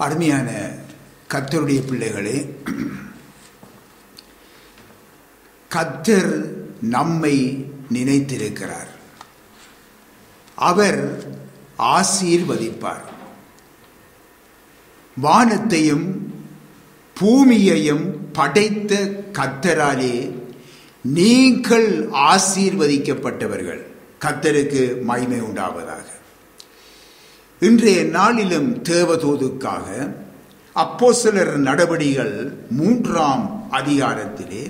அருமையான கர்த்தருடைய பிள்ளைகளே, கர்த்தர் நம்மை நினைத்திருக்கிறார். அவர் ஆசீர்வதிப்பார். வானத்தையும் பூமியையும் படைத்த கர்த்தராலே நீங்கள் ஆசீர்வதிக்கப்பட்டவர்கள். கர்த்தருக்கு மகிமை உண்டாவதாக. இன்றைய நாளிலும் தேவதூதுக்காக அப்போஸ்தலர் நடபடிகள் 3ஆம் அதிகாரத்திலே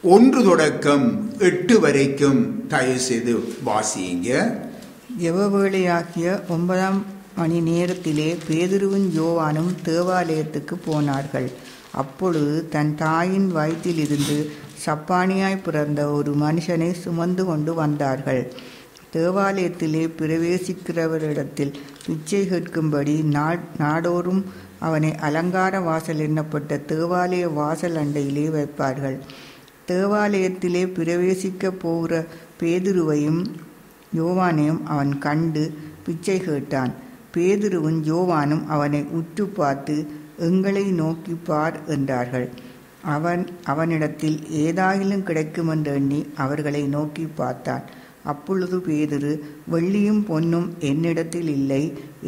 1 தொடக்கம் 8 வரைக்கும் தயவு செய்து வாசியுங்க. ஜெபவேளையாகிய 9ஆம் மணி நேரத்திலே பேதுருவும் யோவானும் தேவாலயத்துக்கு போனார்கள். அப்பொழுது தன் தாயின் வயிற்றிலிருந்து சப்பானியாய் பிறந்த ஒரு மனுஷனை சுமந்து கொண்டு வந்தார்கள். தேவாலயத்திலே பிரவேசிக்கிறவரிடத்தில் பிச்சை கேட்கும்படி நாடோறும் அவனை அலங்கார வாசல் எண்ணப்பட்ட தேவாலய வாசல் அண்டையிலே வைப்பார்கள். தேவாலயத்திலே பிரவேசிக்க போகிற பேதுருவையும் யோவானையும் அவன் கண்டு பிச்சை கேட்டான். பேதுருவும் யோவானும் அவனை உற்று பார்த்து, எங்களை நோக்கி பார் என்றார்கள். அவனிடத்தில் ஏதாயிலும் கிடைக்கும் என்று எண்ணி அவர்களை நோக்கி பார்த்தான். அப்பொழுது பேதுரு, வெள்ளியும் பொன்னும் என்னிடத்தில் இல்லை,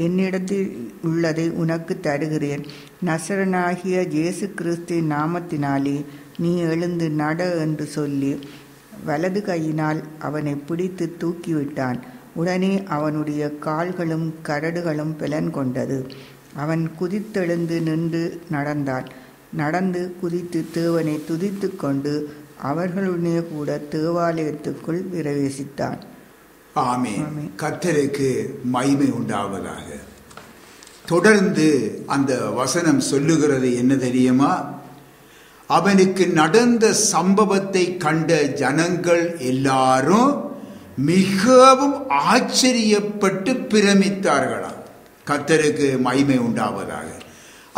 என்னிடத்தில் உள்ளதை உனக்கு தருகிறேன். நசரனாகிய இயேசு கிறிஸ்துவின் நாமத்தினாலே நீ எழுந்து நட என்று சொல்லி வலது கையினால் அவனை பிடித்து தூக்கிவிட்டான். உடனே அவனுடைய கால்களும் கரடுகளும் பலன் கொண்டது. அவன் குதித்தெழுந்து நின்று நடந்து குதித்து தேவனை துதித்து கொண்டு அவர்களுடைய கூட தேவாலயத்துக்குள் பிரவேசித்தான். ஆமென். கர்த்தருக்கு மகிமை உண்டாவதாக. தொடர்ந்து அந்த வசனம் சொல்லுகிறது என்ன தெரியுமா? அவனுக்கு நடந்த சம்பவத்தை கண்ட ஜனங்கள் எல்லாரும் மிகவும் ஆச்சரியப்பட்டு பிரமித்தார்களாம். கர்த்தருக்கு மகிமை உண்டாவதாக.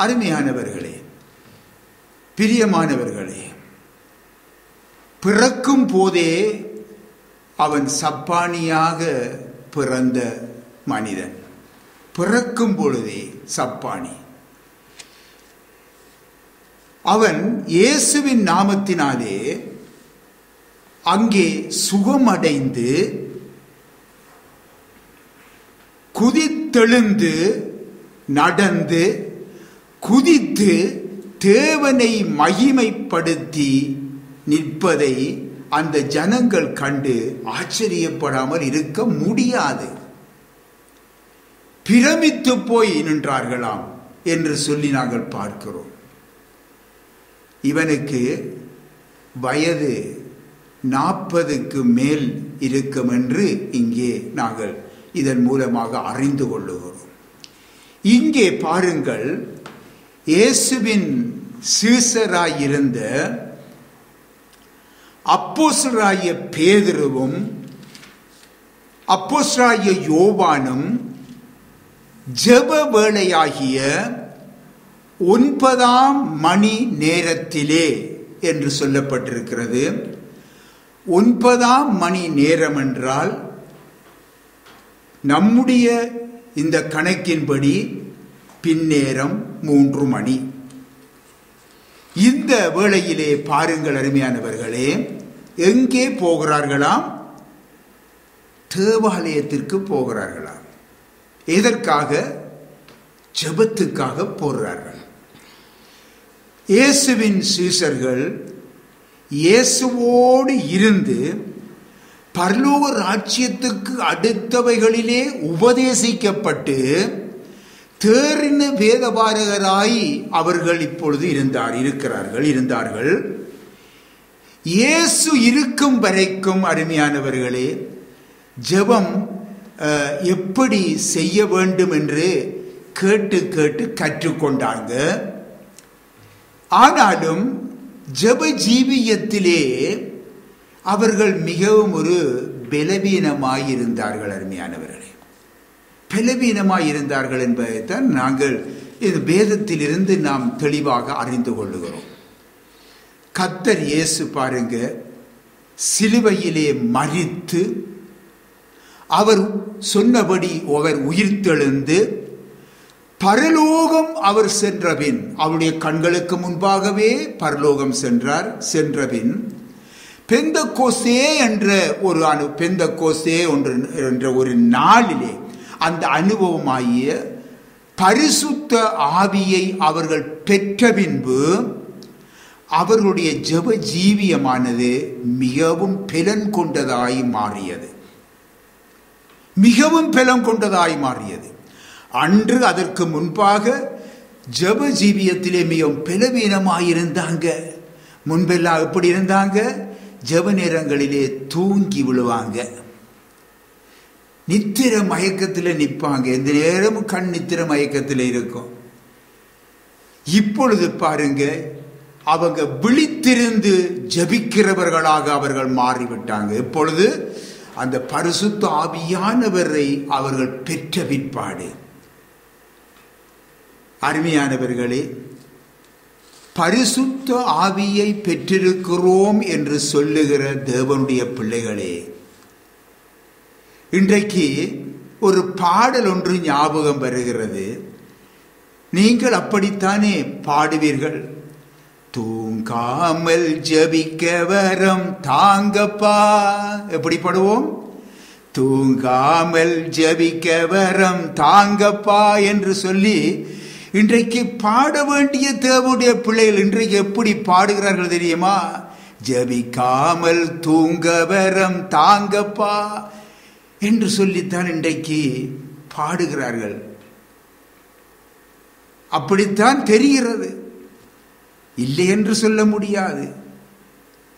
அருமையானவர்களே, பிரியமானவர்களே, பிறக்கும் போதே அவன் சப்பானியாக பிறந்த மனிதன். பிறக்கும் பொழுதே சப்பானி. அவன் இயேசுவின் நாமத்தினாலே அங்கே சுகமடைந்து குதித்தெழுந்து நடந்து குதித்து தேவனை மகிமைப்படுத்தி நிற்பதை அந்த ஜனங்கள் கண்டு ஆச்சரியப்படாமல் இருக்க முடியாது. பிரமித்து போய் நின்றார்களாம் என்று சொல்லி நாங்கள் பார்க்கிறோம். இவனுக்கு வயது 40க்கு மேல் இருக்கும் என்று இங்கே நாங்கள் இதன் மூலமாக அறிந்து கொள்ளுகிறோம். இங்கே பாருங்கள், இயேசுவின் சீசராயிருந்த அப்போஸ்தலராகிய பேதுருவும் அப்போஸ்தலராகிய யோவானும் ஜெப வேளையாகிய 9ஆம் மணி நேரத்திலே என்று சொல்லப்பட்டிருக்கிறது. 9ஆம் மணி நேரம் என்றால் நம்முடைய இந்த கணக்கின்படி பின்னேரம் 3 மணி. இந்த வேளையிலே பாருங்கள் அருமையானவர்களே, எங்கே போகிறார்களாம்? தேவாலயத்திற்கு போகிறார்களாம். எதற்காக? ஜெபத்துக்காக போகிறார்கள். இயேசுவின் சீஷர்கள் இயேசுவோடு இருந்து பரலோக ராஜ்யத்துக்கு அடுத்தவைகளிலே உபதேசிக்கப்பட்டு தேறின வேதபாரகராய் அவர்கள் இப்பொழுது இருந்தார்கள். இயேசு இருக்கும் வரைக்கும் அருமையானவர்களே, ஜெபம் எப்படி செய்ய வேண்டும் என்று கேட்டு கற்றுக்கொண்டாங்க. ஆனாலும் ஜெப ஜீவியத்திலே அவர்கள் மிகவும் ஒரு பலவீனமாயிருந்தார்கள். அருமையானவர்களே, பலவீனமாயிருந்தார்கள் என்பதைத்தான் நாங்கள் இந்த வேதத்திலிருந்து நாம் தெளிவாக அறிந்து கொள்ளுகிறோம். கர்த்தர் இயேசு பாருங்க, சிலுவையிலே மரித்து அவர் சொன்னபடி அவர் உயிர்த்தெழுந்து பரலோகம் அவர் சென்றபின், அவருடைய கண்களுக்கு முன்பாகவே பரலோகம் சென்றபின் பெந்தகோஸ்தே என்ற ஒரு நாளிலே அந்த அனுபவமாகிய பரிசுத்த ஆவியை அவர்கள் பெற்ற பின்பு அவர்களுடைய ஜெப ஜீவியமானது மிகவும் பலன் கொண்டதாய் மாறியது. அன்று அதற்கு முன்பாக ஜெப ஜீவியத்திலே மிகவும் பலவீனமாயிருந்தாங்க. முன்பெல்லாம் எப்படி இருந்தாங்க? ஜெப நேரங்களிலே தூங்கி விழுவாங்க, நித்திர மயக்கத்தில் நிற்பாங்க. எந்த நேரமும் கண் நித்திர மயக்கத்தில் இருக்கும். இப்பொழுது பாருங்க, அவங்க விழித்திருந்து ஜபிக்கிறவர்களாக அவர்கள் மாறிவிட்டாங்க. இப்பொழுது அந்த பரிசுத்த ஆவியானவரை அவர்கள் பெற்ற பிற்பாடு, அருமையானவர்களே, பரிசுத்த ஆவியை பெற்றிருக்கிறோம் என்று சொல்லுகிற தேவனுடைய பிள்ளைகளே, இன்றைக்கு ஒரு பாடல் ஒன்று ஞாபகம் வருகிறது. நீங்கள் அப்படித்தானே பாடுவீர்கள்? தூங்காமல் ஜபிக்க வரம் தாங்கப்பா. எப்படி பாடுவோம்? தூங்காமல் ஜபிக்க வரம் தாங்கப்பா என்று சொல்லி இன்றைக்கு பாட வேண்டிய தேவனுடைய பிள்ளைகள் இன்றைக்கு எப்படி பாடுகிறார்கள் தெரியுமா? ஜபிக்காமல் தூங்க வரம் தாங்கப்பா என்று சொல்லித்தான் இன்றைக்கு பாடுகிறார்கள். அப்படித்தான் தெரிகிறது, இல்லை என்று சொல்ல முடியாது.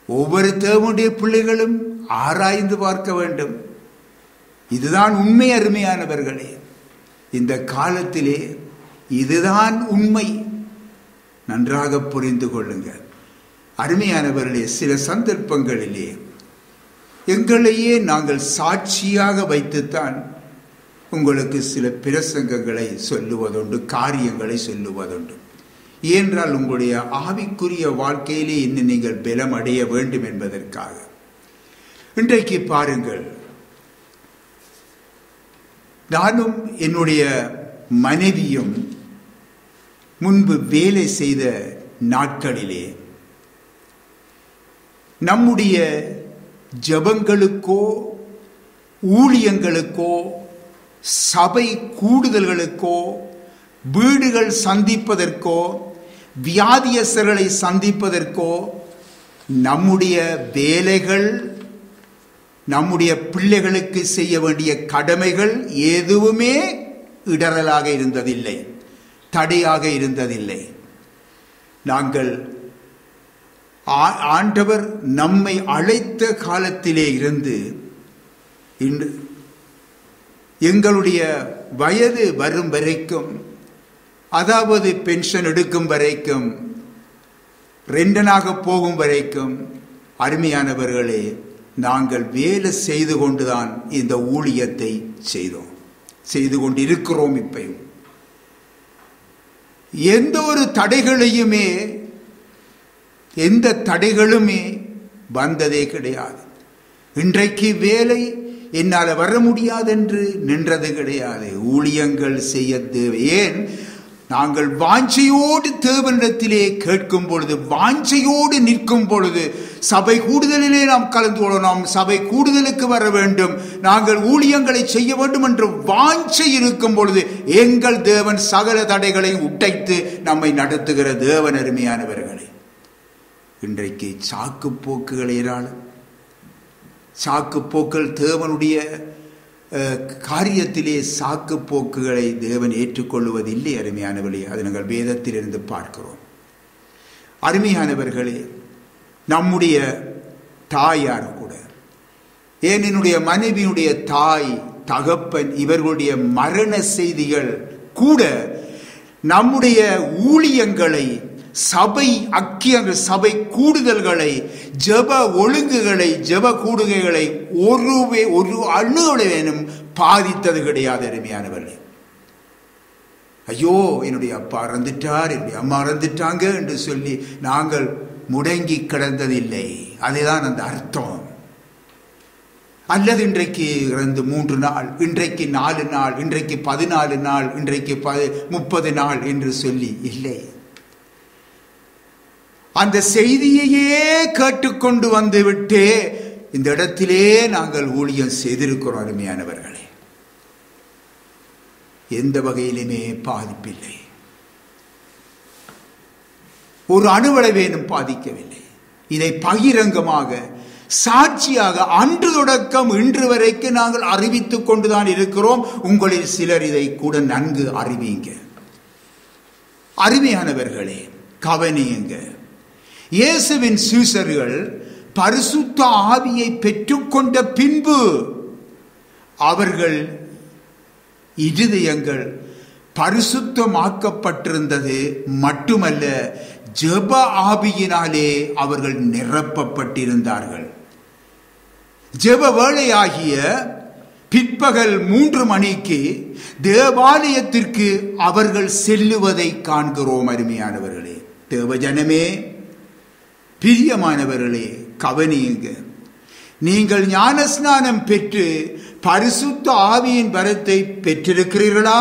ஒவ்வொரு தேவனுடைய பிள்ளைகளும் ஆராய்ந்து பார்க்க வேண்டும். இதுதான் உண்மை. அருமையானவர்களே, இந்த காலத்திலே இதுதான் உண்மை. நன்றாக புரிந்து கொள்ளுங்கள். அருமையானவர்களே, சில சந்தர்ப்பங்களிலே எங்களையே நாங்கள் சாட்சியாக வைத்துத்தான் உங்களுக்கு சில பிரசங்கங்களை சொல்லுவதுண்டு, காரியங்களை சொல்லுவதுண்டு. ஏனென்றால் உங்களுடைய ஆவிக்குரிய வாழ்க்கையிலே இன்னும் நீங்கள் பலம் அடைய வேண்டும் என்பதற்காக. இன்றைக்கு பாருங்கள், நானும் என்னுடைய மனைவியும் முன்பு வேலை செய்த நாட்களிலே நம்முடைய ஜபங்களுக்கோ ஊழியங்களுக்கோ சபை கூடுதல்களுக்கோ வீடுகள் சந்திப்பதற்கோ வியாதியஸ்தர்களை சந்திப்பதற்கோ நம்முடைய வேலைகள், நம்முடைய பிள்ளைகளுக்கு செய்ய வேண்டிய கடமைகள் எதுவுமே இடரலாக இருந்ததில்லை, தடையாக இருந்ததில்லை. நாங்கள் ஆண்டவர் நம்மை அழைத்த காலத்திலே இருந்து எங்களுடைய வயது வரும் வரைக்கும், அதாவது பென்ஷன் எடுக்கும் வரைக்கும், ரெண்டனாக போகும் வரைக்கும், அருமையானவர்களே, நாங்கள் வேலை செய்து கொண்டுதான் இந்த ஊழியத்தை செய்து கொண்டிருக்கிறோம். இப்பயும் எந்த தடைகளுமே வந்ததே கிடையாது. இன்றைக்கு வேலை என்னால் வர முடியாது என்று நின்றது கிடையாது. ஊழியங்கள் செய்ய தேவை. ஏன்? நாங்கள் வாஞ்சையோடு தேவனிடத்திலே கேட்கும் பொழுது, வாஞ்சையோடு நிற்கும் பொழுது, சபை கூடுதலிலே நாம் கலந்து கொள்ளணும், சபை கூடுதலுக்கு வர வேண்டும், நாங்கள் ஊழியங்களை செய்ய வேண்டும் என்ற வாஞ்சை இருக்கும் பொழுது எங்கள் தேவன் சகல தடைகளை உடைத்து நம்மை நடத்துகிற தேவன். அருமையானவர்களே, இன்றைக்கு சாக்கு போக்குகள் ஏராளம். சாக்கு போக்கள் தேவனுடைய காரியத்திலே சாக்கு போக்குகளை தேவன் ஏற்றுக்கொள்வதில்லை. அருமையானவர்களே, அது நாங்கள் வேதத்திலிருந்து பார்க்கிறோம். அருமையானவர்களே, நம்முடைய தாயார் கூட, ஏன் என்னுடைய மனைவியுடைய தாய் தகப்பன் இவர்களுடைய மரண செய்திகள் கூட நம்முடைய ஊழியங்களை, சபை அக்கியங்கள், சபை கூடுதல்களை, ஜப ஒழுங்குகளை, ஜப கூடுகைகளை ஒரு அணுவேனும் பாதித்தது கிடையாது. அருமையானவர்களே, ஐயோ என்னுடைய அப்பா இறந்துட்டார், என்னுடைய அம்மா இறந்துட்டாங்க என்று சொல்லி நாங்கள் முடங்கி கிடந்ததில்லை. அதுதான் அந்த அர்த்தம். அல்லது இன்றைக்கு இறந்து 3 நாள், இன்றைக்கு 4 நாள், இன்றைக்கு 14 நாள், இன்றைக்கு 30 நாள் என்று சொல்லி இல்லை. அந்த செய்தியையே கேட்டுக்கொண்டு வந்துவிட்டு இந்த இடத்திலே நாங்கள் ஊழியம் செய்திருக்கிறோம். அருமையானவர்களே, எந்த வகையிலுமே பாதிப்பில்லை, ஒரு அணுவளவேனும் பாதிக்கவில்லை. இதை பகிரங்கமாக சாட்சியாக அன்று தொடக்கம் இன்று வரைக்கும் நாங்கள் அறிவித்துக் கொண்டுதான் இருக்கிறோம். உங்களில் சிலர் இதை கூட நன்கு அறிவீங்க. அருமையானவர்களே, கவனியுங்க. இயேசுவின் சீஷர்கள் பரிசுத்த ஆவியை பெற்றுக்கொண்ட பின்பு அவர்கள் இருதயங்கள் பரிசுத்தமாக்கப்பட்டிருந்தது மட்டுமல்ல, ஜெப ஆவியினாலே அவர்கள் நிரப்பப்பட்டிருந்தார்கள். ஜெப வேளையாகிய பிற்பகல் 3 மணிக்கு தேவாலயத்திற்கு அவர்கள் செல்லுவதை காண்கிறோம். அருமையானவர்களே, தேவஜனமே, பிரியமானவர்களே, கவனியுங்க. நீங்கள் ஞானஸ்நானம் பெற்று பரிசுத்த ஆவியின் வரத்தை பெற்றிருக்கிறீர்களா?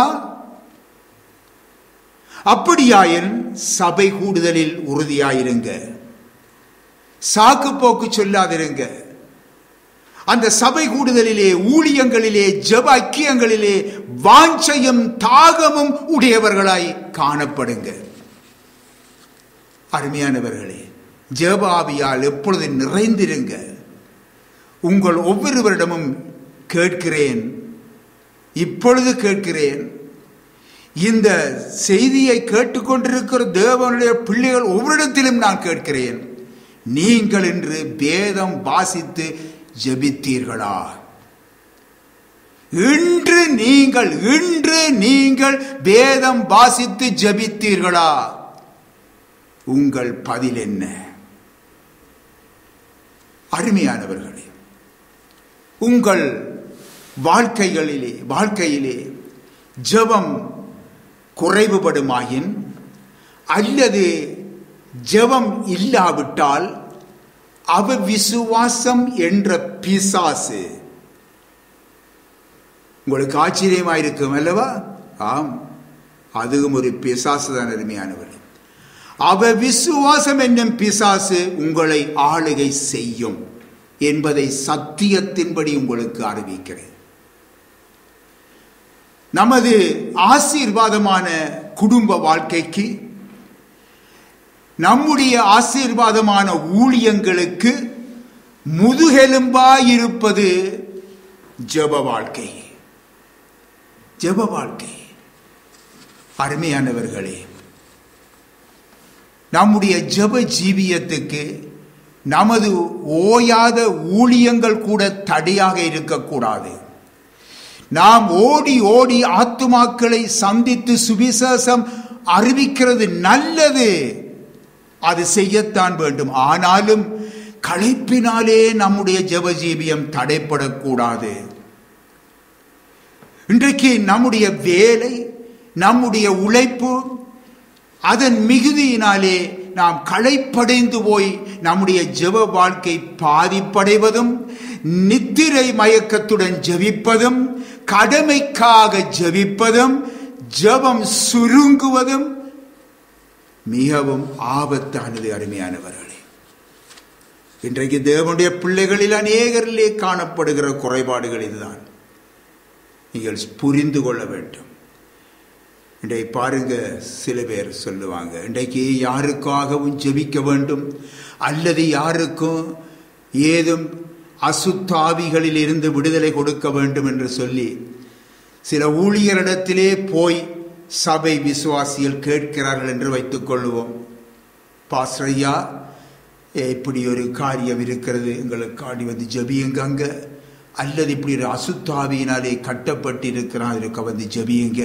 அப்படியாயின் சபை கூடுதலில் உறுதியாயிருங்க, சாக்கு போக்கு சொல்லாதிருங்க. அந்த சபை கூடுதலிலே, ஊழியங்களிலே, ஜெப ஐக்கியங்களிலே வாஞ்சையும் தாகமும் உடையவர்களாய் காணப்படுங்க. அருமையானவர்களே, ஜெப ஆவியால் எப்பொழுது நிறைந்திருங்க. உங்கள் ஒவ்வொருவரிடமும் கேட்கிறேன், இப்பொழுது கேட்கிறேன். இந்த செய்தியை கேட்டுக்கொண்டிருக்கிற தேவனுடைய பிள்ளைகள் ஒவ்வொருடத்திலும் நான் கேட்கிறேன், நீங்கள் இன்று வேதம் வாசித்து ஜெபித்தீர்களா? இன்று நீங்கள் வேதம் வாசித்து ஜெபித்தீர்களா? உங்கள் பதில் என்ன? அருமையானவர்களே, உங்கள் வாழ்க்கையிலே ஜெபம் குறைவுபடுமாயின் அல்லது ஜெபம் இல்லாவிட்டால் அவிசுவாசம் என்ற பிசாசு, உங்களுக்கு ஆச்சரியமாயிருக்கும் அல்லவா? ஆம், அதுவும் ஒரு பிசாசு தான். அருமையானவர்களே, அவிசுவாசம் என்னும் பிசாசு உங்களை ஆளுகை செய்யும் என்பதை சத்தியத்தின்படி உங்களுக்கு அறிவிக்கிறேன். நமது ஆசீர்வாதமான குடும்ப வாழ்க்கைக்கு, நம்முடைய ஆசீர்வாதமான ஊழியங்களுக்கு முதுகெலும்பாயிருப்பது ஜெப வாழ்க்கை. ஜெப வாழ்க்கை. அருமையானவர்களே, நம்முடைய ஜெப ஜீவியத்துக்கு நமது ஓயாத ஊழியங்கள் கூட தடையாக இருக்கக்கூடாது. நாம் ஓடி ஓடி ஆத்துமாக்களை சந்தித்து சுவிசேஷம் அறிவிக்கிறது நல்லது, அது செய்யத்தான் வேண்டும். ஆனாலும் களைப்பினாலே நம்முடைய ஜெப ஜீவியம் தடைப்படக்கூடாது. இன்றைக்கு நம்முடைய வேலை, நம்முடைய உழைப்பு, அதன் மிகுதியினாலே நாம் களைப்படைந்து போய் நம்முடைய ஜெப வாழ்க்கை பாதிப்படைவதும், நித்திரை மயக்கத்துடன் ஜெபிப்பதும், கடமைக்காக ஜெபிப்பதும், ஜெபம் சுருங்குவதும் மிகவும் ஆபத்தானது. அருமையானவர்களே, இன்றைக்கு தேவனுடைய பிள்ளைகளில் அநேகரிலே காணப்படுகிற குறைபாடுகள் இதுதான். நீங்கள் புரிந்து கொள்ள வேண்டும். இன்றைக்கு பாருங்க, சில பேர் சொல்லுவாங்க, இன்றைக்கு யாருக்காகவும் ஜெபிக்க வேண்டும் அல்லது யாருக்கும் ஏதும் அசுத்தாவிகளில் இருந்து விடுதலை கொடுக்க வேண்டும் என்று சொல்லி சில ஊழியரிடத்திலே போய் சபை விசுவாசிகள் கேட்கிறார்கள் என்று வைத்துக் கொள்வோம். பாஸ்டர் ஐயா, இப்படி ஒரு காரியம் இருக்கிறது, எங்களுக்காண்டி வந்து ஜெபியுங்க, அல்லது இப்படி ஒரு அசுத்தாவியினாலே கட்டப்பட்டு இருக்கிறான், அதுக்கு வந்து ஜெபியுங்க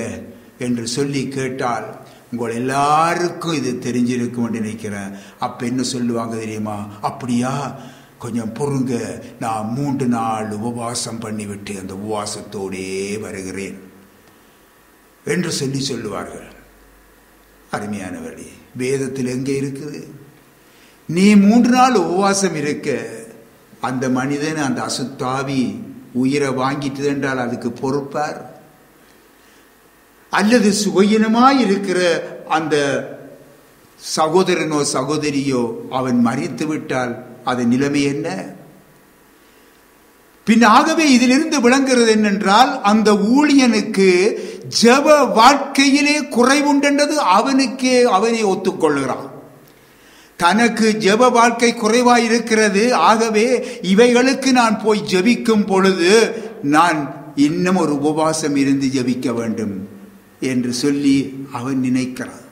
என்று சொல்லி கேட்டால் உங்கள் எல்லாருக்கும் இது தெரிஞ்சிருக்கும் என்று நினைக்கிறேன். அப்ப என்ன சொல்லுவாங்க தெரியுமா? அப்படியா, கொஞ்சம் பொறுங்க, நான் 3 நாள் உபவாசம் பண்ணிவிட்டு அந்த உபவாசத்தோடே வருகிறேன் என்று சொல்லுவார்கள். அருமையானவர்களே, வேதத்தில் எங்கே இருக்குது? நீ 3 நாள் உபவாசம் இருக்க அந்த மனிதன், அந்த அசுத்தாவி உயிரை வாங்கிட்டு என்றால் அதுக்கு பொறுப்பார்? அல்லது சுகையினமாய் இருக்கிற அந்த சகோதரனோ சகோதரியோ அவன் மரித்து விட்டால் அது நிலைமை என்ன? பின்னாகவே இதிலிருந்து விளங்குகிறது என்னென்றால், அந்த ஊழியனுக்கு ஜெப வாழ்க்கையிலே குறைவுண்டது அவனே ஒத்துக்கொள்கிறான். தனக்கு ஜெப வாழ்க்கை குறைவாய் இருக்கிறது, ஆகவே இவைகளுக்கு நான் போய் ஜெபிக்கும் பொழுது நான் இன்னும் ஒரு உபவாசம் இருந்து ஜெபிக்க வேண்டும் என்று சொல்லி அவன் நினைக்கிறான்.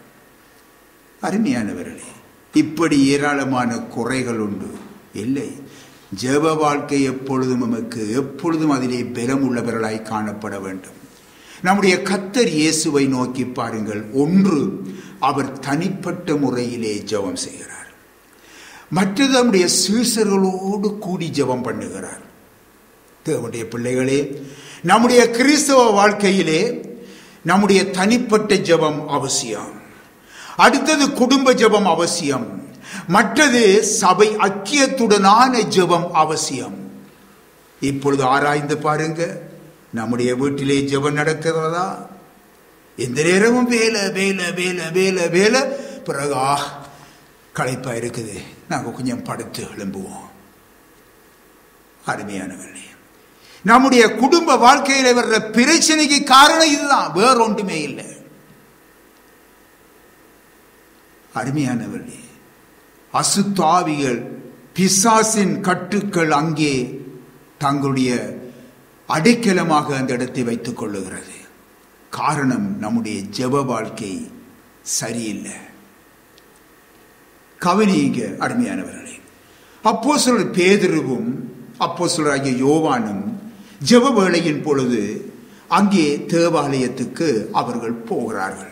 அருமையானவர்களே, இப்படி ஏராளமான குறைகள் உண்டு. இல்லை, ஜெப வாழ்க்கை எப்பொழுதும் அதிலே பலம் உள்ளவர்களாய் காணப்பட வேண்டும். நம்முடைய கர்த்தர் இயேசுவை நோக்கி பாருங்கள். ஒன்று, அவர் தனிப்பட்ட முறையிலே ஜெபம் செய்கிறார். மற்றது, நம்முடைய சீஷர்களோடு கூடி ஜெபம் பண்ணுகிறார். தேவனுடைய பிள்ளைகளே, நம்முடைய கிறிஸ்தவ வாழ்க்கையிலே நம்முடைய தனிப்பட்ட ஜெபம் அவசியம். அடுத்தது குடும்ப ஜெபம் அவசியம். மற்றது சபை ஐக்கியத்துடனான ஜெபம் அவசியம். இப்பொழுது ஆராய்ந்து பாருங்க, நம்முடைய வீட்டிலே ஜெபம் நடக்கிறதா? எந்த நேரமும் வேலை வேலை வேலை வேலை வேலை, பிறகு களைப்பா இருக்குது, நாங்கள் கொஞ்சம் படுத்து எழும்புவோம். அருமையானவர்களே, நம்முடைய குடும்ப வாழ்க்கையில வர்ற பிரச்சனைக்கு காரணம் இதுதான், வேற ஒன்றுமே இல்லை. அருமையானவர்களே, அசுத்தாவிகள், பிசாசின் கட்டுக்கள் அங்கே தங்களுடைய அடைக்கலமாக அந்த இடத்தை வைத்துக் கொள்ளுகிறது. காரணம், நம்முடைய ஜெப வாழ்க்கை சரியில்லை. கவனிங்க அருமையானவர்களே, அப்போஸ்தலர் பேதுருவும் அப்போஸ்தலராகிய யோவானும் ஜெப வேளையின் பொழுது அங்கே தேவாலயத்துக்கு அவர்கள் போகிறார்கள்.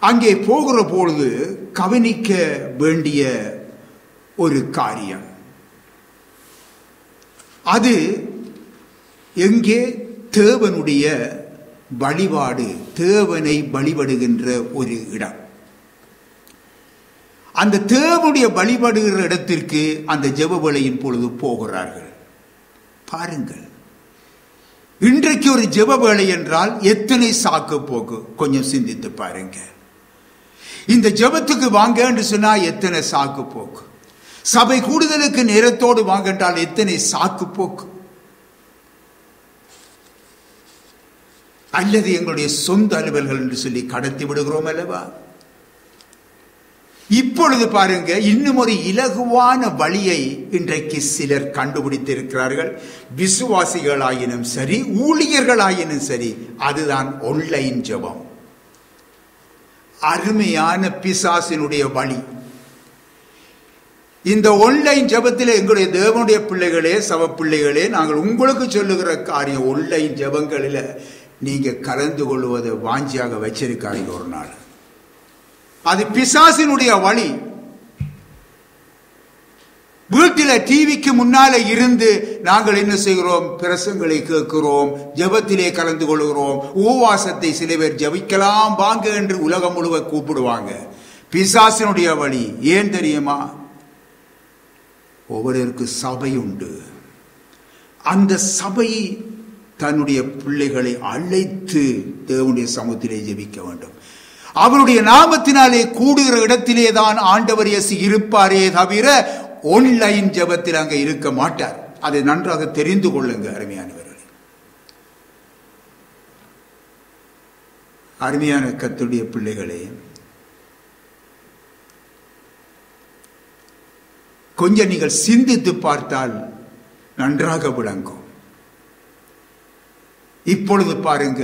அங்கே போகிற பொழுது கவனிக்க வேண்டிய ஒரு காரியம், அது எங்கே தேவனுடைய வழிபாடு, தேவனை வழிபடுகின்ற ஒரு இடம். அந்த தேவனுடைய வழிபடுகிற இடத்திற்கு அந்த ஜெப வேளையின் பொழுது போகிறார்கள். பாருங்கள், இன்றைக்கு ஒரு ஜெப வேளை என்றால் எத்தனை சாக்கு போக்கு, கொஞ்சம் சிந்தித்து பாருங்க. இந்த ஜெபத்துக்கு வாங்க என்று சொன்னா எத்தனை சாக்கு போக்கு, சபை கூடுதலுக்கு நேரத்தோடு வாங்க என்றால் எத்தனை சாக்கு போக்கு, அல்லது எங்களுடைய சொந்த அலுவல்கள் என்று சொல்லி கடத்தி விடுகிறோம் அல்லவா? இப்பொழுது பாருங்க, இன்னும் ஒரு இலகுவான வழியை இன்றைக்கு சிலர் கண்டுபிடித்திருக்கிறார்கள். விசுவாசிகளாயினும் சரி, ஊழியர்களாயினும் சரி, அதுதான் ஆன்லைன் ஜெபம். அருமையான பிசாசினுடைய வழி. இந்த ஆன்லைன் ஜெபத்தில் எங்களுடைய தேவனுடைய பிள்ளைகளே, சபை பிள்ளைகளே, நாங்கள் உங்களுக்கு சொல்லுகிற காரியம், ஆன்லைன் ஜெபங்களில் நீங்க கலந்து கொள்வதை வாஞ்சியாக வச்சிருக்காங்க. ஒரு நாள் அது பிசாசினுடைய வழி. வீட்டில டிவிக்கு முன்னால இருந்து நாங்கள் என்ன செய்கிறோம்? பிரசங்களை கேட்கிறோம், ஜெபத்திலே கலந்து கொள்கிறோம், உபவாசத்தை சில பேர் ஜெபிக்கலாம் வாங்க என்று உலகம் முழுவ கூப்பிடுவாங்க. பிசாசினுடைய வழி. ஏன் தெரியுமா? ஒவ்வொருவருக்கு சபை உண்டு. அந்த சபை தன்னுடைய பிள்ளைகளை அழைத்து தேவனுடைய சமூகத்திலே ஜெபிக்க வேண்டும். அவருடைய நாமத்தினாலே கூடுகிற இடத்திலே தான் ஆண்டவர் இயேசு இருப்பாரே தவிர ஆன்லைன் ஜெபத்தில் அங்கே இருக்க மாட்டார். அதை நன்றாக தெரிந்து கொள்ளுங்க அருமையானவர்களே. அருமையான கர்த்தருடைய பிள்ளைகளே, கொஞ்சம் நீங்கள் சிந்தித்து பார்த்தால் நன்றாக விளங்கும். இப்பொழுது பாருங்க,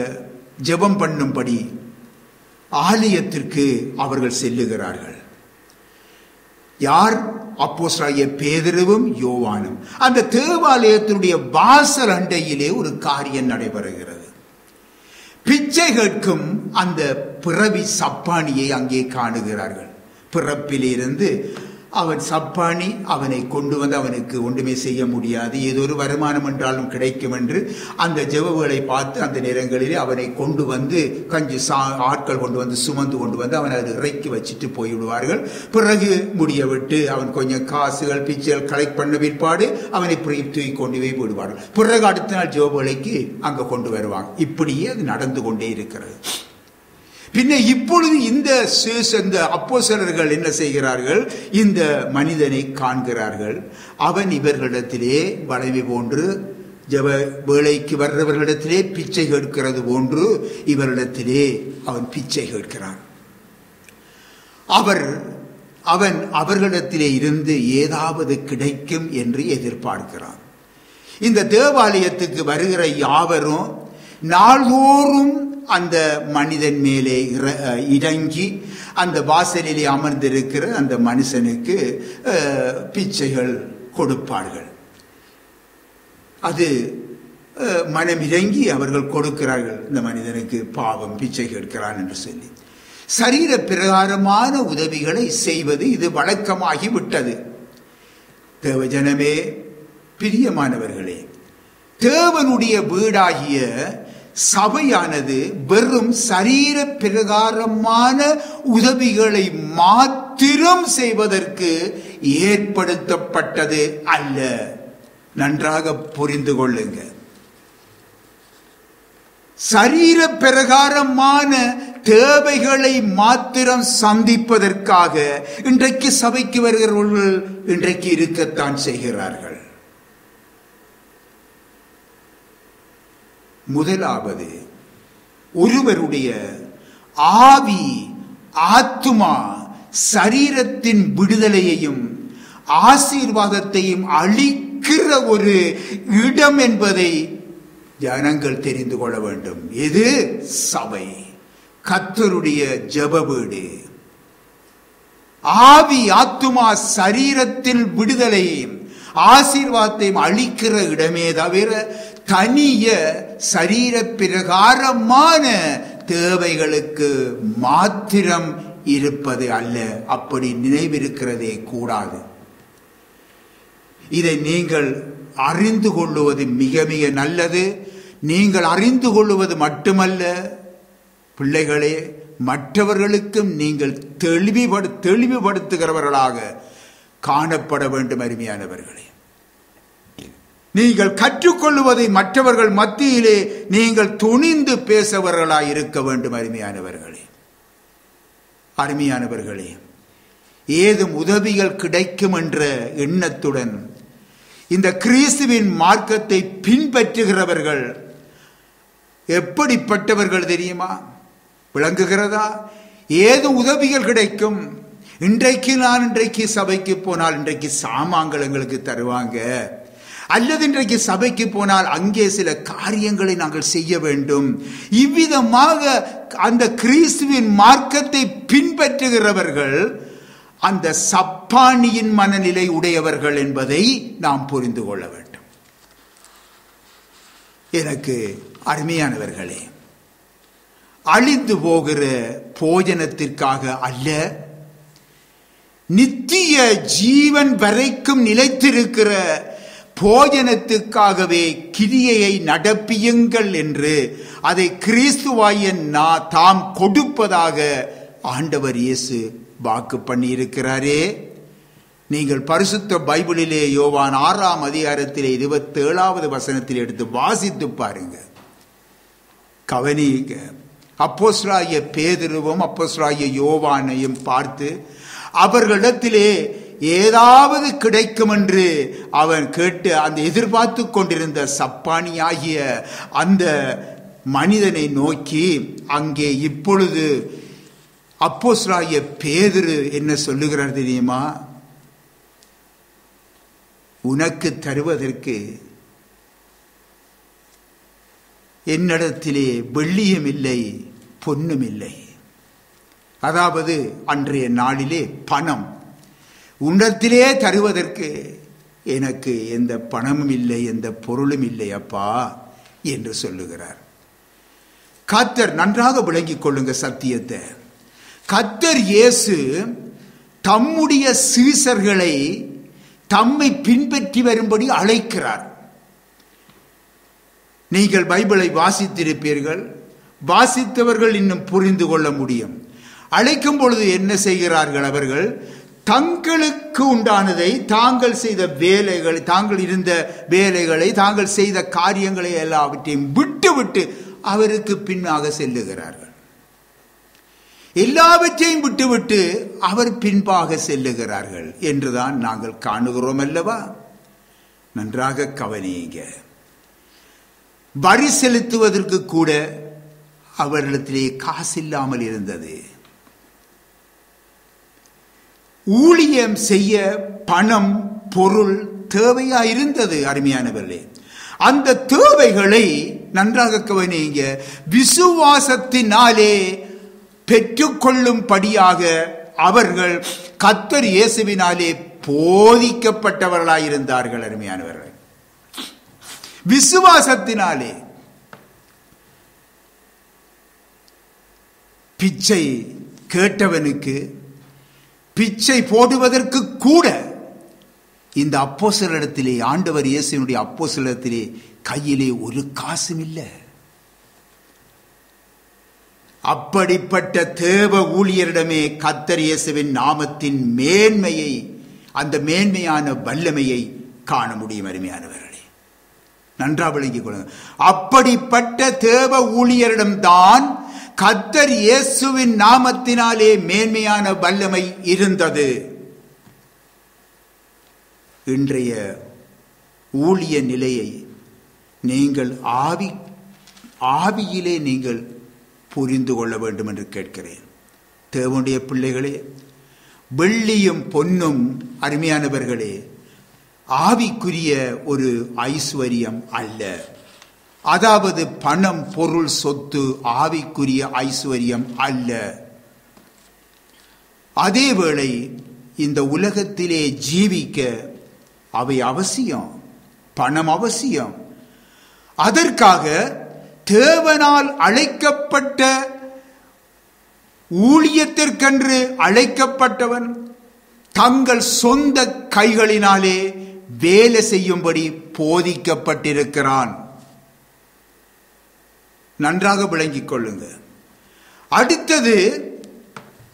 ஜெபம் பண்ணும்படி ஆலயத்திற்கு அவர்கள் செல்லுகிறார்கள். யார்? அப்போஸ்தலராகிய பேதுருவும் யோவானும். அந்த தேவாலயத்தினுடைய வாசல் அண்டையிலே ஒரு காரியம் நடைபெறுகிறது. பிச்சை கேட்கும் அந்த பிறவி சப்பானியை அங்கே காணுகிறார்கள். பிறப்பிலிருந்து அவன் சப்பானி, அவனை கொண்டு வந்து அவனுக்கு ஒன்றுமே செய்ய முடியாது, ஏதோ ஒரு வருமானம் என்றாலும் கிடைக்கும் என்று அந்த ஜெபங்களை பார்த்து அந்த நேரங்களிலே அவனை கொண்டு வந்து ஆட்கள் கொண்டு வந்து சுமந்து கொண்டு வந்து அவனை அதை இறக்கி வச்சுட்டு போய்விடுவார்கள். பிறகு முடிய விட்டு அவன் கொஞ்சம் காசுகள் பிச்சைகள் கலெக்ட் பண்ண பிற்பாடு அவனை தூக்கி கொண்டு போய் விடுவார்கள். பிறகு அடுத்த நாள் ஜெபவேளைக்கு அங்கே கொண்டு வருவாங்க. இப்படியே அது நடந்து கொண்டே இருக்கிறது. பின்ன இப்பொழுது இந்த அப்போஸ்தலர்கள் என்ன செய்கிறார்கள்? இந்த மனிதனை காண்கிறார்கள். அவன் இவர்களிடத்திலே வளைமை போன்று ஜெப வேளைக்கு வர்றவர்களிடத்திலே பிச்சை கேட்கிறது போன்று இவரிடத்திலே அவன் பிச்சை கேட்கிறான். அவன் அவர்களிடத்திலே இருந்து ஏதாவது கிடைக்கும் என்று எதிர்பார்க்கிறான். இந்த தேவாலயத்துக்கு வருகிற யாவரும் நாள்தோறும் அந்த மனிதன் மேலே இறங்கி அந்த வாசலிலே அமர்ந்திருக்கிற அந்த மனுஷனுக்கு பிச்சைகள் கொடுப்பார்கள். அது மனம் இறங்கி அவர்கள் கொடுக்கிறார்கள். இந்த மனிதனுக்கு பாவம் பிச்சை கேட்கிறான் என்று சொல்லி சரீர பிரகாரமான உதவிகளை செய்வது இது வழக்கமாகி விட்டது. தேவஜனமே, பிரியமானவர்களே, தேவனுடைய வீடாகிய சபையானது வெறும் சரீர பிரகாரமான உதவிகளை மாத்திரம் செய்வதற்கு ஏற்படுத்தப்பட்டது அல்ல. நன்றாக புரிந்து கொள்ளுங்க. சரீர பிரகாரமான தேவைகளை மாத்திரம் சந்திப்பதற்காக இன்றைக்கு சபைக்கு வருகிறவர்கள் இன்றைக்கு இருக்கத்தான் செய்கிறார்கள். முதலாவது, ஒருவருடைய ஆவி ஆத்துமா சரீரத்தின் விடுதலையையும் ஆசீர்வாதத்தையும் அளிக்கிற ஒரு இடம் என்பதை ஜனங்கள் தெரிந்து கொள்ள வேண்டும். இது சபை, கர்த்தருடைய ஜெப வீடு. ஆவி ஆத்துமா சரீரத்தில் விடுதலையும் ஆசீர்வாதத்தையும் அளிக்கிற இடமே தவிர தனிய சரீர பிரகாரமான தேவைகளுக்கு மாத்திரம் இருப்பது அல்ல. அப்படி நினைவிருக்கிறதே கூடாது. இதை நீங்கள் அறிந்து கொள்ளுவது மிக மிக நல்லது. நீங்கள் அறிந்து கொள்ளுவது மட்டுமல்ல பிள்ளைகளே, மற்றவர்களுக்கும் நீங்கள் தெளிவுபடுத்துகிறவர்களாக காணப்பட வேண்டும். அருமையானவர்களே, நீங்கள் கற்றுக்கொள்வதை மற்றவர்கள் மத்தியிலே நீங்கள் துணிந்து பேசவர்களாய் இருக்க வேண்டும். அருமையானவர்களே, ஏதும் உதவிகள் கிடைக்கும் என்ற எண்ணத்துடன் இந்த கிறிஸ்துவின் மார்க்கத்தை பின்பற்றுகிறவர்கள் எப்படிப்பட்டவர்கள் தெரியுமா? விளங்குகிறதா? ஏது உதவிகள் கிடைக்கும். இன்றைக்கு சபைக்கு போனால் இன்றைக்கு சாமான்கள் எங்களுக்கு தருவாங்க, அல்லது இன்றைக்கு சபைக்கு போனால் அங்கே சில காரியங்களை நாங்கள் செய்ய வேண்டும். இவ்விதமாக அந்த கிறிஸ்துவின் மார்க்கத்தை பின்பற்றுகிறவர்கள் அந்த சப்பானியின் மனநிலை உடையவர்கள் என்பதை நாம் புரிந்து கொள்ள வேண்டும். எனக்கு அருமையானவர்களே, அழிந்து போகிற போஜனத்திற்காக அல்ல, நித்திய ஜீவன் வரைக்கும் நிலைத்திருக்கிற போஜனத்துக்காகவே கிரியையை நடப்பியுங்கள் என்று அதை கிறிஸ்துவாய தாம் கொடுப்பதாக ஆண்டவர் இயேசு வாக்கு பண்ணி இருக்கிறாரே. நீங்கள் பரிசுத்த பைபிளிலே யோவான் 6ஆம் அதிகாரத்திலே 27வது வசனத்தில் எடுத்து வாசித்து பாருங்க, கவனிங்க. அப்போஸ்தலராகிய பேதுருவும் அப்போஸ்தலராகிய யோவானையும் பார்த்து அவர்களிடத்திலே ஏதாவது கிடைக்கும் என்று அவன் கேட்டு அந்த எதிர்பார்த்து கொண்டிருந்த சப்பானியாகிய அந்த மனிதனை நோக்கி அங்கே இப்பொழுது அப்போஸ்தலராகிய பேதுரு என்ன சொல்லுகிறார் தெரியுமா? உனக்கு தருவதற்கு என்னிடத்திலே வெள்ளியும் இல்லை பொன்னும் இல்லை. அதாவது அன்றைய நாளிலே பணம், உன்னிடத்திலே தருவதற்கு எனக்கு எந்த பணமும் இல்லை, எந்த பொருளும் இல்லை அப்பா என்று சொல்லுகிறார். கர்த்தர், நன்றாக விளங்கிக் கொள்ளுங்க சத்தியத்தை, கர்த்தர் இயேசு தம்முடைய சீசர்களை தம்மை பின்பற்றி வரும்படி அழைக்கிறார். நீங்கள் பைபிளை வாசித்திருப்பீர்கள், வாசித்தவர்கள் இன்னும் புரிந்து கொள்ள முடியும். அழைக்கும் பொழுது என்ன செய்கிறார்கள்? அவர்கள் தங்களுக்கு உண்டானதை, தாங்கள் செய்த வேலைகளை, தாங்கள் இருந்த வேலைகளை, தாங்கள் செய்த காரியங்களை எல்லாவற்றையும் விட்டு அவருக்கு பின்னாக செல்லுகிறார்கள். எல்லாவற்றையும் விட்டுவிட்டு அவர் பின்பாக செல்லுகிறார்கள் என்றுதான் நாங்கள் காணுகிறோம் அல்லவா? நன்றாக கவனியுங்க. வரி செலுத்துவதற்கு கூட அவர்களிடத்திலே காசு இல்லாமல் இருந்தது. ஊழியம் செய்ய பணம், பொருள் தேவையாயிருந்தது. அருமையானவர்களே, அந்த தேவைகளை நன்றாக கவனியுங்க, விசுவாசத்தினாலே பெற்றுக்கொள்ளும்படியாக அவர்கள் கர்த்தர் இயேசுவினாலே போதிக்கப்பட்டவர்களாயிருந்தார்கள். அருமையானவர்கள், விசுவாசத்தினாலே. பிச்சை கேட்டவனுக்கு பிச்சை போடுவதற்கு கூட இந்த அப்போஸ்தலரிடத்திலே, ஆண்டவர் இயேசுவினுடைய அப்போஸ்தலரிடத்திலே கையிலே ஒரு காசும் இல்லை. அப்படிப்பட்ட தேவ ஊழியரிடமே கர்த்தர் இயேசுவின் நாமத்தின் மேன்மையை, அந்த மேன்மையான வல்லமையை காண முடியும். அருமையானவர்களே, நன்றாக விளங்கிக் கொள்ளுங்கள். அப்படிப்பட்ட தேவ ஊழியரிடம்தான் கர்த்தர் இயேசுவின் நாமத்தினாலே மேன்மையான வல்லமை இருந்தது. இன்றைய ஊழிய நிலையை நீங்கள் ஆவியிலே நீங்கள் புரிந்து கொள்ள வேண்டும் என்று கேட்கிறேன். தேவனுடைய பிள்ளைகளே, வெள்ளியும் பொன்னும் அருமையானவர்களே ஆவிக்குரிய ஒரு ஐஸ்வர்யம் அல்ல. அதாவது பணம், பொருள், சொத்து ஆவிக்குரிய ஐஸ்வர்யம் அல்ல. அதேவேளை இந்த உலகத்திலே ஜீவிக்க அவை அவசியம். பணம் அவசியம். அதற்காக தேவனால் அழைக்கப்பட்ட, ஊழியத்திற்கென்று அழைக்கப்பட்டவன் தங்கள் சொந்த கைகளினாலே வேலை செய்யும்படி போதிக்கப்பட்டிருக்கிறான். நன்றாக விளங்கிக் கொள்ளுங்க. அடுத்தது,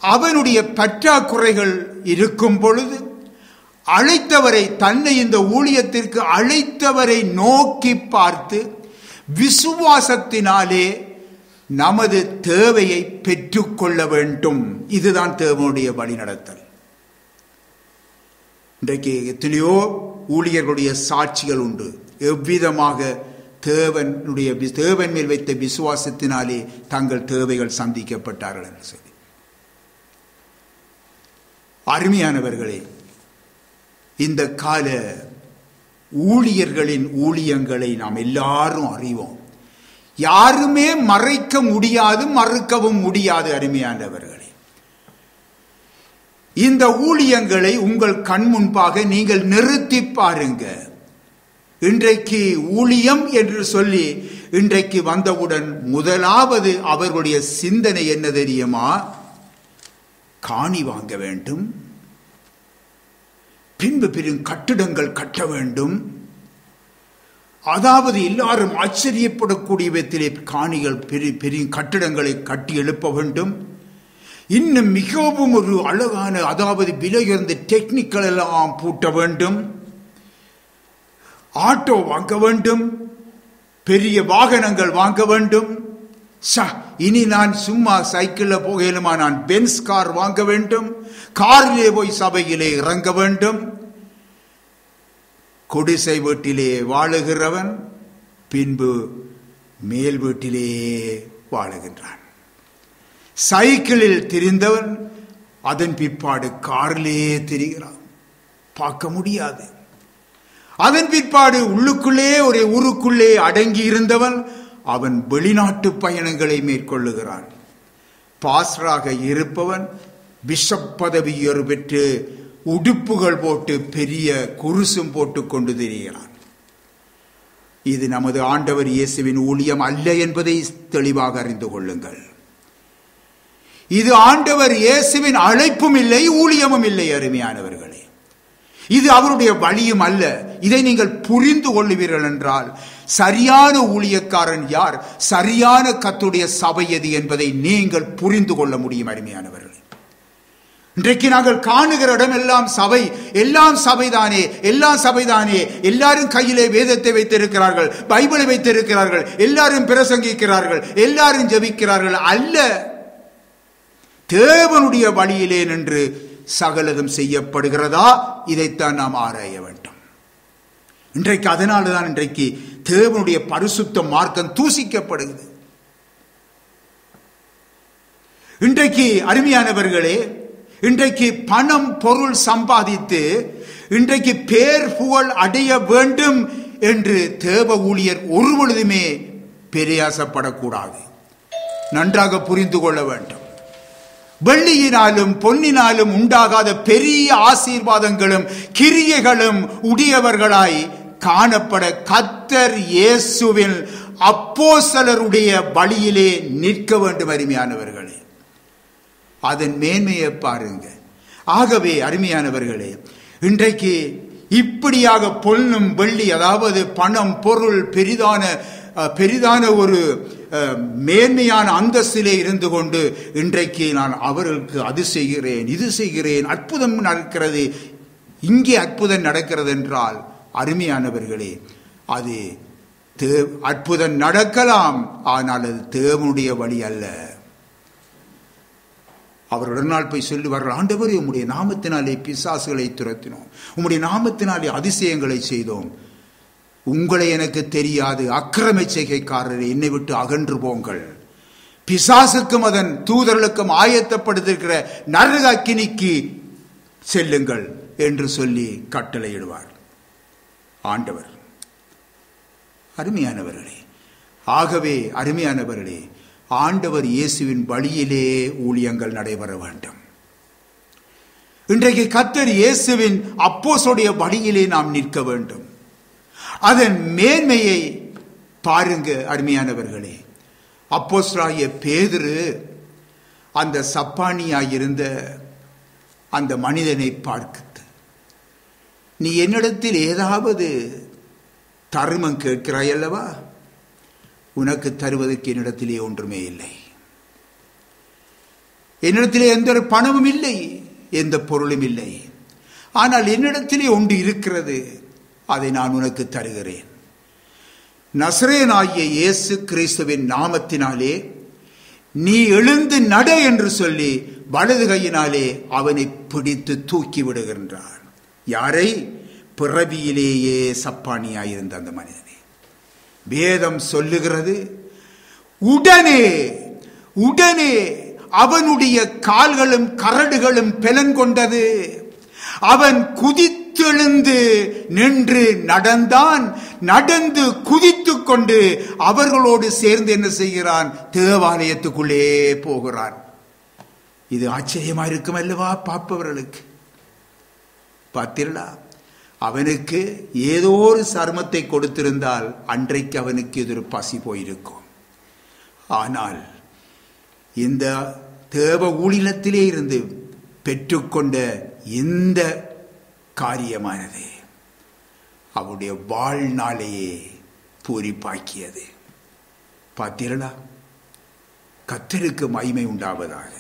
அவனுடைய பற்றாக்குறைகள் இருக்கும் பொழுது அழைத்தவரை, தன்னை இந்த ஊழியத்திற்கு அழைத்தவரை நோக்கி பார்த்து விசுவாசத்தினாலே நமது தேவையை பெற்றுக்கொள்ள வேண்டும். இதுதான் தேவனுடைய வழிநடத்தல். இன்றைக்கு எத்தனையோ ஊழியர்களுடைய சாட்சிகள் உண்டு. எவ்விதமாக தேவன் மேல் வைத்த விசுவாசத்தினாலே தங்கள் தேவைகள் சந்திக்கப்பட்டார்கள் என்று சொல்லி. அருமையானவர்களே, இந்த கால ஊழியர்களின் ஊழியங்களை நாம் எல்லாரும் அறிவோம். யாருமே மறைக்க முடியாது, மறுக்கவும் முடியாது. அருமையானவர்களே, இந்த ஊழியங்களை உங்கள் கண் முன்பாக நீங்கள் நிறுத்தி பாருங்க. இன்றைக்கு ஊழியம் என்று சொல்லி இன்றைக்கு வந்தவுடன் முதலாவது அவர்களுடைய சிந்தனை என்ன தெரியுமா? காணி வாங்க வேண்டும், பின்பு பெரும் கட்டிடங்கள் கட்ட வேண்டும். அதாவது எல்லாரும் ஆச்சரியப்படக்கூடிய விதத்திலே காணிகள், பெரிய கட்டிடங்களை கட்டி எழுப்ப வேண்டும். இன்னும் மிகவும் ஒரு அழகான, அதாவது விலையுயர்ந்த டெக்னிக்கல் எல்லாம் பூட்ட வேண்டும். ஆட்டோ வாங்க வேண்டும், பெரிய வாகனங்கள் வாங்க வேண்டும். இனி நான் சும்மா சைக்கிளில் போகலுமா, நான் பென்ஸ் கார் வாங்க வேண்டும், காரிலே போய் சபையிலே இறங்க வேண்டும். குடிசை வீட்டிலே வாழுகிறவன் பின்பு மேல் வீட்டிலே வாழுகின்றான். சைக்கிளில் திரிந்தவன் அதன் பிற்பாடு காரிலே திரிகிறான். பார்க்க முடியாது. அதன் பிற்பாடு உள்ளுக்குள்ளே, ஒரு ஊருக்குள்ளே அடங்கி இருந்தவன் அவன் வெளிநாட்டு பயணங்களை மேற்கொள்ளுகிறான். பாஸ்டராக இருப்பவன் பிஷப் பதவி பெற்று உடுப்புகள் போட்டு பெரிய குருசும் போட்டு கொண்டு திரிகிறான். இது நமது ஆண்டவர் இயேசுவின் ஊழியம் அல்ல என்பதை தெளிவாக அறிந்து கொள்ளுங்கள். இது ஆண்டவர் இயேசுவின் அழைப்பும் இல்லை, ஊழியமும் இல்லை. அருமையானவர்களே, இது அவருடைய வழியும் அல்ல. இதை நீங்கள் புரிந்து கொள்ளுவீர்கள் என்றால் சரியான ஊழியக்காரன் யார், சரியான கர்த்தருடைய சபை எது என்பதை நீங்கள் புரிந்து கொள்ள முடியும். அருமையானவர்களே, இன்றைக்கு நாங்கள் காணுகிற இடம் எல்லாம் சபை, எல்லாம் சபைதானே, எல்லாம் சபைதானே, எல்லாரும் கையிலே வேதத்தை வைத்திருக்கிறார்கள், பைபிளை வைத்திருக்கிறார்கள், எல்லாரும் பிரசங்கிக்கிறார்கள், எல்லாரும் ஜெபிக்கிறார்கள். அல்ல, தேவனுடைய வழியிலே நின்று சகலதும் செய்யப்படுகிறதா, இதைத்தான் நாம் ஆராய வேண்டும். இன்றைக்கு அதனால்தான் இன்றைக்கு தேவனுடைய பரிசுத்த மார்க்கம் தூசிக்கப்படுகிறது. இன்றைக்கு அருமையானவர்களே, இன்றைக்கு பணம் பொருள் சம்பாதித்து இன்றைக்கு பேர் புகழ் அடைய வேண்டும் என்று தேவ ஊழியர் ஒருபொழுதுமே பிரயாசப்படக்கூடாது. நன்றாக புரிந்து கொள்ள வேண்டும். வெள்ளியினாலும் பொன்னினாலும் உண்டாகாத பெரிய ஆசீர்வாதங்களும் கிரியைகளும் உடையவர்களாய் காணப்பட கர்த்தர் இயேசுவின் அப்போஸ்தலருடைய வழியிலே நிற்க வேண்டும். அருமையானவர்களே, அதன் மேன்மையை பாருங்க. ஆகவே அருமையானவர்களே, இன்றைக்கு இப்படியாக பொன்னும் வெள்ளி, அதாவது பணம் பொருள் பெரிதான ஒரு மேன்மையான அந்தஸ்திலே இருந்து கொண்டு இன்றைக்கு நான் அவர்களுக்கு அது செய்கிறேன், இது செய்கிறேன், அற்புதம் நடக்கிறது, இங்கே அற்புதம் நடக்கிறது என்றால் அருமையானவர்களே, அது அற்புதம் நடக்கலாம், ஆனால் அது தேவனுடைய வழி அல்ல. அவருடன் போய் சொல்லுவார்கள், ஆண்டவரே, உம்முடைய நாமத்தினாலே பிசாசுகளை துரத்தினோம், உம்முடைய நாமத்தினாலே அதிசயங்களை செய்தோம், உங்களை எனக்கு தெரியாது, அக்கிரம செய்கைக்காரரை என்னை விட்டு அகன்று போங்கள், பிசாசுக்கும் அதன் தூதர்களுக்கும் ஆயத்தப்படுத்திருக்கிற நரக அக்கினிக்கு செல்லுங்கள் என்று சொல்லி கட்டளையிடுவார் ஆண்டவர். அருமையானவர்களே, ஆகவே அருமையானவர்களே, ஆண்டவர் இயேசுவின் வழியிலே ஊழியங்கள் நடைபெற வேண்டும். இன்றைக்கு கர்த்தர் இயேசுவின் அப்போஸ்தலருடைய வழியிலே நாம் நிற்க வேண்டும். அதன் மேன்மையை பாருங்க அருமையானவர்களே. அப்போஸ்தலராகிய பேதுரு அந்த சப்பானியாயிருந்த அந்த மனிதனை பார்த்து, நீ என்னிடத்தில் ஏதாவது தர்மம் கேட்கிறாய் அல்லவா, உனக்கு தருவதற்கு என்னிடத்திலே ஒன்றுமே இல்லை, என்னிடத்திலே எந்த ஒரு பணமும் இல்லை, எந்த பொருளும் இல்லை, ஆனால் என்னிடத்திலே ஒன்று இருக்கிறது, அதை நான் உனக்கு தருகிறேன். நசரேயனாகிய இயேசு கிறிஸ்துவின் நாமத்தினாலே நீ எழுந்து நட என்று சொல்லி வலது கையினாலே அவனை பிடித்து தூக்கி விடுகின்றார். யாரை? பிறவியிலேயே சப்பானியாயிருந்த அந்த மனிதனை. வேதம் சொல்லுகிறது, உடனே அவனுடைய கால்களும் கரடுகளும் பெலன் கொண்டது. அவன் குதித்தெழுந்து நின்று நடந்தான். நடந்து குதித்து கொண்டு அவர்களோடு சேர்ந்து என்ன செய்கிறான்? தேவாலயத்துக்குள்ளே போகிறான். இது ஆச்சரியமா இருக்கும் அல்லவா பார்ப்பவர்களுக்கு? பார்த்தீர்களா? அவனுக்கு ஏதோ ஒரு சர்மத்தை கொடுத்திருந்தால் அன்றைக்கு அவனுக்கு எதிர் பசி போயிருக்கும். ஆனால் இந்த தேவ ஊழியத்திலே இருந்து பெற்றுக்கொண்ட இந்த காரியமானது அவருடைய வாழ்நாளையே பூரிப்பாக்கியது. பார்த்தீர்களா? கர்த்தருக்கு மகிமை உண்டாவதாக.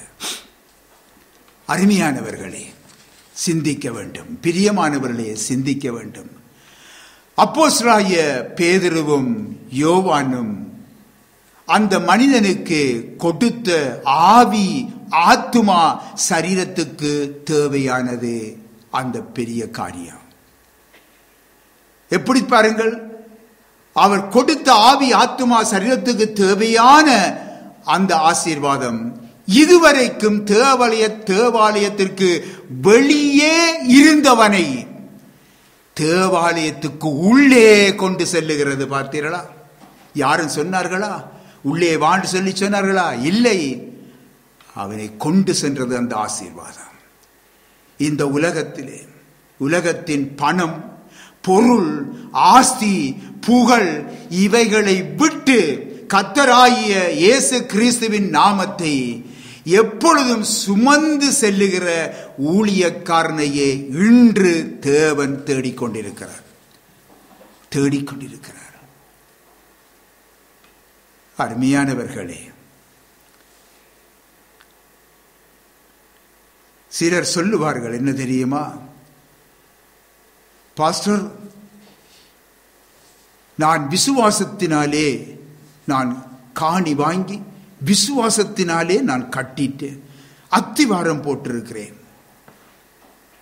அருமையானவர்களே, சிந்திக்க வேண்டும். பிரியமானவர்களே, சிந்திக்க வேண்டும். அப்போஸ்தலராகிய பேதுருவும் யோவானும் அந்த மனிதனுக்கு கொடுத்த ஆவி, ஆத்துமா, சரீரத்துக்கு தேவையானது அந்த பெரிய காரியம். எப்படி பாருங்கள், அவர் கொடுத்த ஆவி, ஆத்துமா, சரீரத்துக்கு தேவையான அந்த ஆசீர்வாதம் இதுவரைக்கும் தேவாலயத்திற்கு வெளியே இருந்தவனை தேவாலயத்துக்கு உள்ளே கொண்டு செல்லுகிறது. பார்த்தீர்களா? யாரும் சொன்னார்களா? உள்ளே வாண்டு சொல்லி சொன்னார்களா? இல்லை, அவனை கொண்டு சென்றது அந்த ஆசீர்வாதம். இந்த உலகத்திலே உலகத்தின் பணம், பொருள், ஆஸ்தி, புகழ் இவைகளை விட்டு கர்த்தராகிய இயேசு கிறிஸ்துவின் நாமத்தை எப்பொழுதும் சுமந்து செல்லுகிற ஊழியக்காரனையே இன்று தேவன் தேடிக்கொண்டிருக்கிறார். அருமையானவர்களே, சிலர் சொல்லுவார்கள், என்ன தெரியுமா, பாஸ்டர், நான் விசுவாசத்தினாலே நான் காணி வாங்கி விசுவாசத்தினாலே நான் கட்டிட்டேன், அத்திவாரம் போட்டிருக்கிறேன்,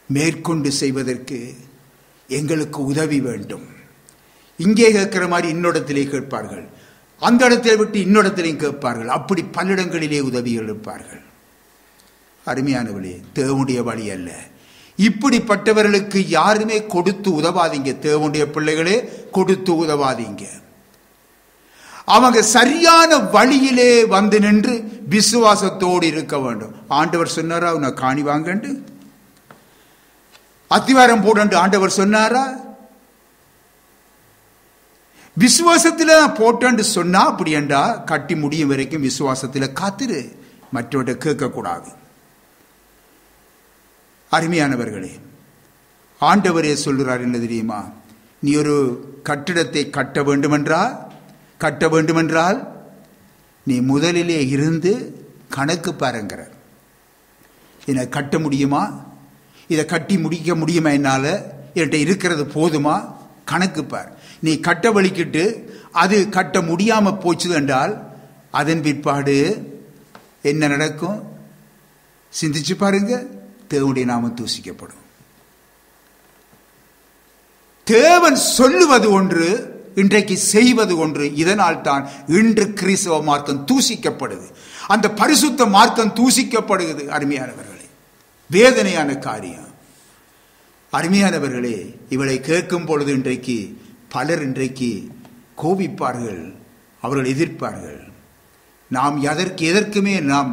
மேற்கொண்டு செய்வதற்கு எங்களுக்கு உதவி வேண்டும். இங்கே கேட்கிற மாதிரி இன்னொடத்திலே கேட்பார்கள், அந்த இடத்தை விட்டு இன்னொடத்திலையும் கேட்பார்கள். அப்படி பல்லிடங்களிலே உதவிகள் இருப்பார்கள். அருமையானவர்களே, தேவனுடைய வழி அல்ல. இப்படிப்பட்டவர்களுக்கு யாருமே கொடுத்து உதவாதீங்க. தேவனுடைய பிள்ளைகளே, கொடுத்து உதவாதீங்க. அவங்க சரியான வழியிலே வந்து நின்று விசுவாசத்தோடு இருக்க வேண்டும். ஆண்டவர் சொன்னாரா உன்னை காணி வாங்கண்டு, அத்திவாரம் போடு ஆண்டவர் சொன்னாரா? விசுவாசத்துல போட்டு சொன்னா அப்படி என்றா கட்டி முடியும் வரைக்கும் விசுவாசத்துல காத்துரு, மற்றவர்கிட்ட கேட்க கூடாது. அருமையானவர்களே, ஆண்டவரே சொல்கிறார், என்ன தெரியுமா, நீ ஒரு கட்டிடத்தை கட்ட வேண்டுமென்றால் நீ முதலிலே இருந்து கணக்கு பாருங்கிறார். இதை கட்ட முடியுமா, இதை கட்டி முடிக்க முடியுமா, என்னால் என்கிட்ட இருக்கிறது போதுமா, கணக்கு பார். நீ கட்ட வலிக்கிட்டு அது கட்ட முடியாம போச்சு என்றால் அதன் பிற்பாடு என்ன நடக்கும் சிந்திச்சு பாருங்க. தேவனுடைய நாமம் தூசிக்கப்படும். தேவன் சொல்லுவது ஒன்று, இன்றைக்கு செய்வது ஒன்று. இதனால் தான் இன்று கிறிஸ்தவ மார்க்கம் தூசிக்கப்படுது, அந்த பரிசுத்த மார்க்கம் தூசிக்கப்படுகிறது. அருமையானவர்களே, வேதனையான காரியம். அருமையானவர்களே, இவளை கேட்கும் பொழுது இன்றைக்கு பலர் இன்றைக்கு கோபிப்பார்கள், அவர்கள் எதிர்ப்பார்கள். நாம் எதற்குமே நாம்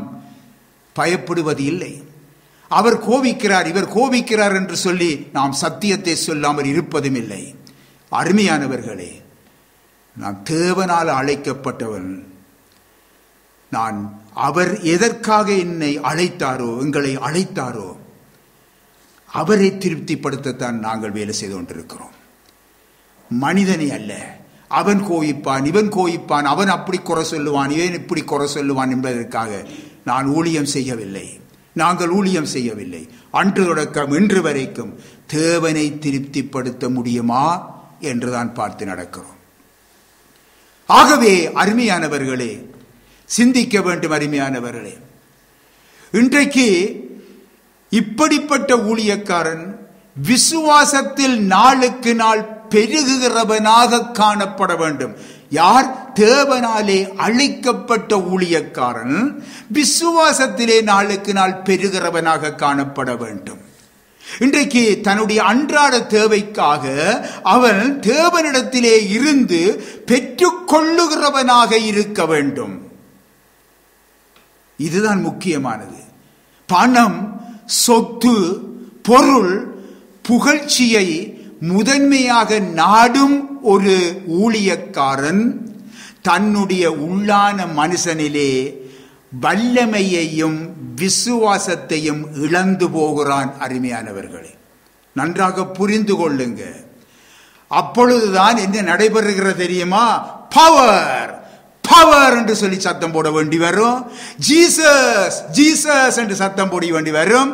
பயப்படுவது இல்லை. அவர் கோபிக்கிறார், இவர் கோபிக்கிறார் என்று சொல்லி நாம் சத்தியத்தை சொல்லாமல் இருப்பதும் இல்லை. அருமையானவர்களே, நான் தேவனால் அழைக்கப்பட்டவன். நான் அவர் எதற்காக என்னை அழைத்தாரோ, எங்களை அழைத்தாரோ, அவரை திருப்திப்படுத்தத்தான் நாங்கள் வேலை செய்து கொண்டிருக்கிறோம். மனிதனை அல்ல. அவன் கோயிப்பான், இவன் கோயிப்பான், அவன் அப்படி குறை சொல்லுவான், இவன் இப்படி குறை சொல்லுவான் என்பதற்காக நான் ஊழியம் செய்யவில்லை, நாங்கள் ஊழியம் செய்யவில்லை. அன்று தொடக்கம் இன்று வரைக்கும் தேவனை திருப்திப்படுத்த முடியுமா என்றுதான் பார்த்து நடக்கிறோம். ஆகவே அருமையானவர்களே, சிந்திக்க வேண்டும். அருமையானவர்களே, இன்றைக்கு இப்படிப்பட்ட ஊழியக்காரன் விசுவாசத்தில் நாளுக்கு நாள் பெருகுகிறவனாக காணப்பட வேண்டும். யார்? தேவனாலே அழைக்கப்பட்ட ஊழியக்காரன் விசுவாசத்திலே நாளுக்கு நாள் பெருகிறவனாக காணப்பட வேண்டும். இன்றைக்கு தன்னுடைய அன்றாட தேவைக்காக அவன் தேவனிடத்திலே இருந்து பெற்றுக்கொள்ளுகிறவனாக இருக்க வேண்டும். இதுதான் முக்கியமானது. பணம், சொத்து, பொருள், புகழ்ச்சியை முதன்மையாக நாடும் ஒரு ஊழியக்காரன் தன்னுடைய உள்ளான மனுஷனிலே வல்லமையையும் விசுவாசத்தையும் இழந்து போகிறான். அருமையானவர்களே, நன்றாக புரிந்து கொள்ளுங்க. அப்பொழுதுதான் என்ன நடைபெறுகிறது தெரியுமா? பவர் பவர் என்று சொல்லி சத்தம் போட வேண்டி வரும். ஜீசஸ் ஜீசஸ் என்று சத்தம் போட வேண்டி வரும்.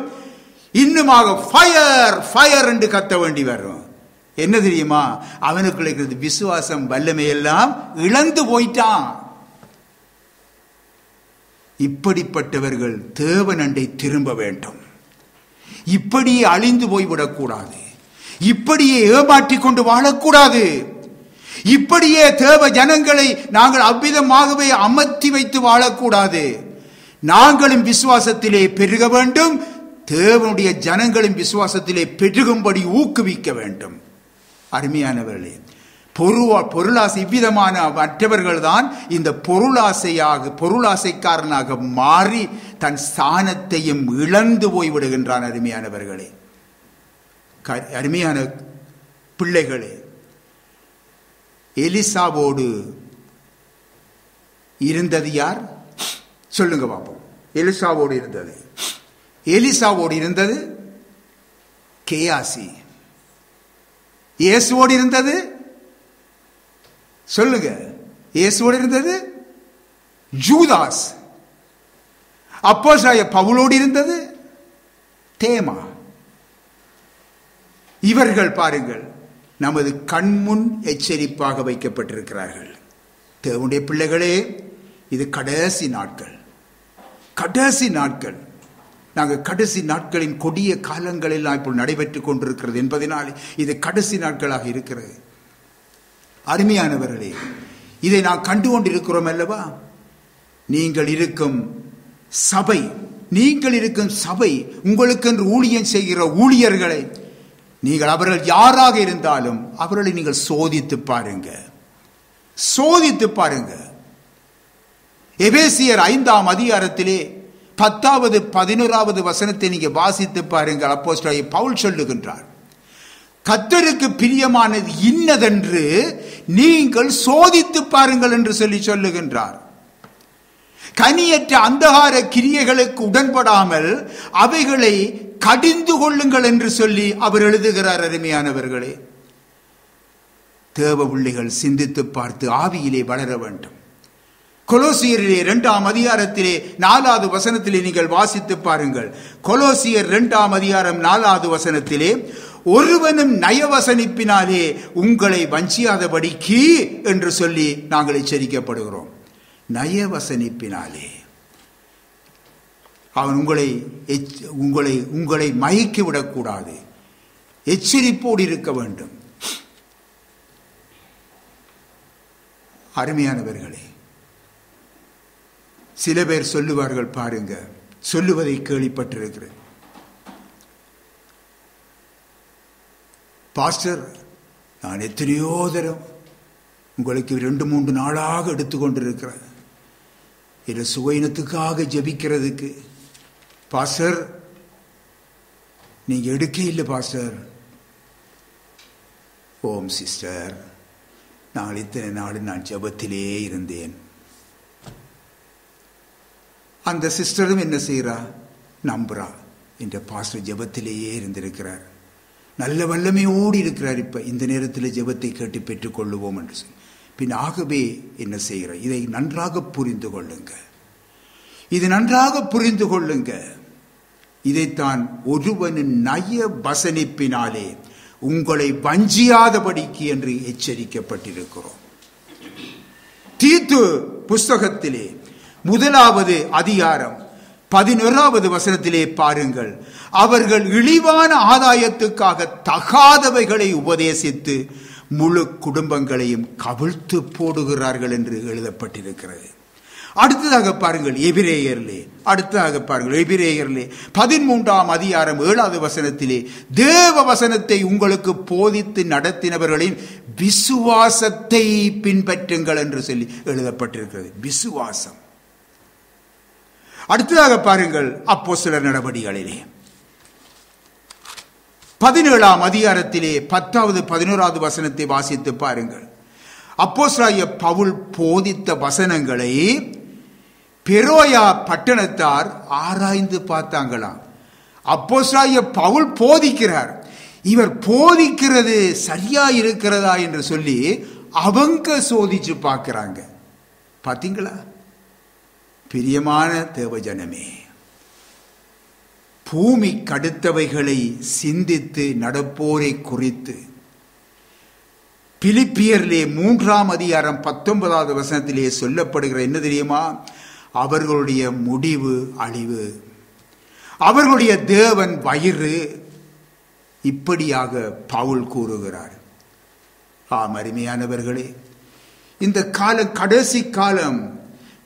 இன்னுமாக ஃபயர் ஃபயர் என்று கத்த வேண்டி வரும். என்ன தெரியுமா? அவனுக்குள்ள இருக்கிறது விசுவாசம், வல்லமையெல்லாம் இழந்து போயிட்டான். இப்படிப்பட்டவர்கள் தேவனண்டை திரும்ப வேண்டும். இப்படியே அழிந்து போய்விடக்கூடாது. இப்படியே ஏமாற்றிக் கொண்டு வாழக்கூடாது. இப்படியே தேவ ஜனங்களை நாங்கள் அவ்விதமாகவே அமர்த்தி வைத்து வாழக்கூடாது. நாங்களும் விசுவாசத்திலே பெருக வேண்டும். தேவனுடைய ஜனங்களும் விசுவாசத்திலே பெருகும்படி ஊக்குவிக்க வேண்டும். அருமையானவர்களே, பொருளாசை இவ்விதமான மற்றவர்கள் தான் இந்த பொருளாசைக்காரனாக மாறி தன் ஸ்தானத்தையும் இழந்து போய்விடுகின்றான். அருமையானவர்களே, அருமையான பிள்ளைகளே, எலிசாவோடு இருந்தது யார்? சொல்லுங்க பாப்போம். எலிசாவோடு இருந்தது. எலிசாவோடு இருந்தது கேயாசி. இயேசுவோடு இருந்தது, சொல்லுங்க, இயேசுவோடு இருந்தது ஜூதாஸ். அப்போஸ்தலனாகிய பவுலோடு இருந்தது தேமா. இவர்கள் பாருங்கள், நமது கண்முன் எச்சரிப்பாக வைக்கப்பட்டிருக்கிறார்கள். தேவனுடைய பிள்ளைகளே, இது கடைசி நாட்கள். கடைசி நாட்கள். நாங்கள் கடைசி நாட்களின் கொடிய காலங்கள் எல்லாம் இப்போ நடைபெற்றுக் கொண்டிருக்கிறது என்பதனால் இது கடைசி நாட்களாக இருக்கிறது. அருமையானவர்களே, இதை நாம் கண்டு கொண்டிருக்கிறோம் அல்லவா? நீங்கள் இருக்கும் சபை, உங்களுக்கு ஊழியம் செய்கிற ஊழியர்களை நீங்கள், அவர்கள் யாராக இருந்தாலும் அவர்களை நீங்கள் சோதித்து பாருங்க. எபேசியர் 5ஆம் அதிகாரத்திலே 10வது 11வது வசனத்தை நீங்க வாசித்து பாருங்கள். அப்போஸ்தலனாகிய பவுல் சொல்லுகின்றார், கர்த்தருக்கு பிரியமானது இன்னதென்று நீங்கள் சோதித்து பாருங்கள் என்று சொல்லுகின்றார். கனியற்ற அந்தகார கிரியைகளுக்கு உடன்படாமல் அவைகளை கடிந்து கொள்ளுங்கள் என்று சொல்லி அவர் எழுதுகிறார். அருமையானவர்களே, தேவ பிள்ளைகள் சிந்தித்து பார்த்து ஆவியிலே வளர வேண்டும். கொலோசியரிலே 2ஆம் அதிகாரத்திலே 4வது வசனத்திலே நீங்கள் வாசித்து பாருங்கள். கொலோசியர் 2ஆம் அதிகாரம் 4வது வசனத்திலே, ஒருவனும் நயவசனிப்பினாலே உங்களை வஞ்சியாதபடிக்கு என்று சொல்லி நாங்கள் எச்சரிக்கப்படுகிறோம். நயவசனிப்பினாலே அவன் உங்களை மயக்கி விடக்கூடாது. எச்சரிப்போடு இருக்க வேண்டும். அருமையானவர்களே, சில பேர் சொல்லுவார்கள் பாருங்க, சொல்லுவதை கேள்விப்பட்டிருக்கிறேன். பாஸ்டர், நான் எத்தனையோ தரம் உங்களுக்கு 2-3 நாளாக எடுத்துக்கொண்டிருக்கிறேன் என் சுவையினத்துக்காக ஜெபிக்கிறதுக்கு. பாஸ்டர், நீங்க எடுக்க இல்லை பாஸ்டர். ஓம் சிஸ்டர், நான் இத்தனை நாள் நான் ஜெபத்திலே இருந்தேன். அந்த சிஸ்டரும் என்ன செய்யறா? நம்புறா, என்ற பாஸ்டர் ஜெபத்திலேயே இருந்திருக்கிறார், நல்ல வல்லமையோடு இருக்கிறார், இப்ப இந்த நேரத்தில் ஜெபத்தை கேட்டு பெற்றுக் கொள்ளுவோம் என்று சொல்லி பின் ஆகவே என்ன செய்கிற, இதை நன்றாக புரிந்து கொள்ளுங்க. இது நன்றாக புரிந்து கொள்ளுங்க. இதைத்தான் ஒருவனின் நய வசனிப்பினாலே உங்களை வஞ்சியாதபடிக்கு என்று எச்சரிக்கப்பட்டிருக்கிறோம். தீத்து புஸ்தகத்திலே 1வது அதிகாரம் 11வது வசனத்திலே பாருங்கள், அவர்கள் இழிவான ஆதாயத்துக்காக தகாதவைகளை உபதேசித்து முழு குடும்பங்களையும் கவிழ்த்து போடுகிறார்கள் என்று எழுதப்பட்டிருக்கிறது. அடுத்ததாக பாருங்கள் எபிரேயர்லே 13ஆம் அதிகாரம் 7வது வசனத்திலே, தேவ வசனத்தை உங்களுக்கு போதித்து நடத்தினவர்களின் விசுவாசத்தை பின்பற்றுங்கள் என்று சொல்லி எழுதப்பட்டிருக்கிறது. விசுவாசம். அடுத்ததாக பாருங்கள் அப்போஸ்தலர் நடபடிகளிலே 17ஆம் அதிகாரத்திலே 10வது 11வது வசனத்தை வாசித்து பாருங்கள். அப்போஸ்தலனாகிய பவுல் போதித்த வசனங்களை பெரோயா பட்டணத்தார் ஆராய்ந்து பார்த்தாங்களாம். அப்போஸ்தலனாகிய பவுல் போதிக்கிறார், இவர் போதிக்கிறது சரியா இருக்கிறதா என்று சொல்லி அவங்க சோதிச்சு பார்க்கிறாங்க. பாத்தீங்களா? பிரியமான தேவஜனமே, பூமி கடுத்தவைகளை சிந்தித்து நடப்போரை குறித்து பிலிப்பியரிலே 3ஆம் அதிகாரம் 19வது வசனத்திலே சொல்லப்படுகிற என்ன தெரியுமா? அவர்களுடைய முடிவு அழிவு, அவர்களுடைய தேவன் வயிறு. இப்படியாக பவுல் கூறுகிறார். ஆம் அருமையானவர்களே, இந்த காலம் கடைசி காலம்.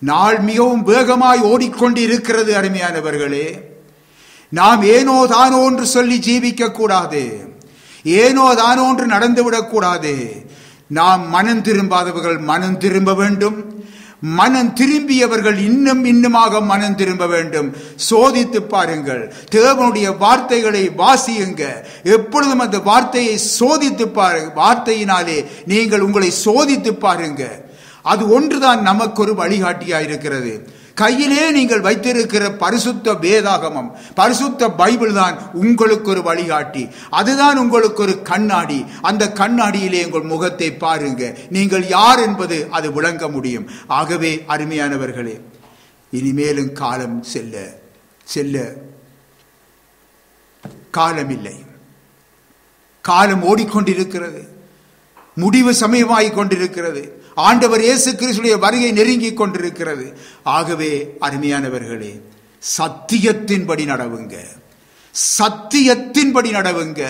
நாள் மிகவும் வேகமாய் ஓடிக்கொண்டு இருக்கிறது. அருமையானவர்களே, நாம் ஏனோ தானோ என்று சொல்லி ஜீவிக்க கூடாது. ஏனோ தானோ என்று நடந்துவிடக்கூடாது. நாம் மனம் திரும்பாதவர்கள் மனம் திரும்ப வேண்டும். மனம் திரும்பியவர்கள் இன்னுமாக மனம் திரும்ப வேண்டும். சோதித்து பாருங்கள். தேவனுடைய வார்த்தைகளை வாசியுங்க. எப்பொழுதும் அந்த வார்த்தையை சோதித்து பாருங்க. வார்த்தையினாலே நீங்கள் உங்களை சோதித்து பாருங்க. அது ஒன்றுதான் நமக்கு ஒரு வழிகாட்டியா இருக்கிறது. கையிலே நீங்கள் வைத்திருக்கிற பரிசுத்த வேதாகமம், பரிசுத்த பைபிள் தான் உங்களுக்கு ஒரு வழிகாட்டி. அதுதான் உங்களுக்கு ஒரு கண்ணாடி. அந்த கண்ணாடியிலே உங்கள் முகத்தை பாருங்க, நீங்கள் யார் என்பது அது விளங்க முடியும். ஆகவே அருமையானவர்களே, இனிமேலும் காலம் செல்ல செல்ல காலமில்லை. காலம் ஓடிக்கொண்டிருக்கிறது. முடிவு சமயமாகிக் கொண்டிருக்கிறது. ஆண்டவர் இயேசு கிறிஸ்துவின் வருகை நெருங்கிக் கொண்டிருக்கிறது. ஆகவே அருமையானவர்களே, சத்தியத்தின்படி நடவுங்க, சத்தியத்தின்படி நடவுங்க.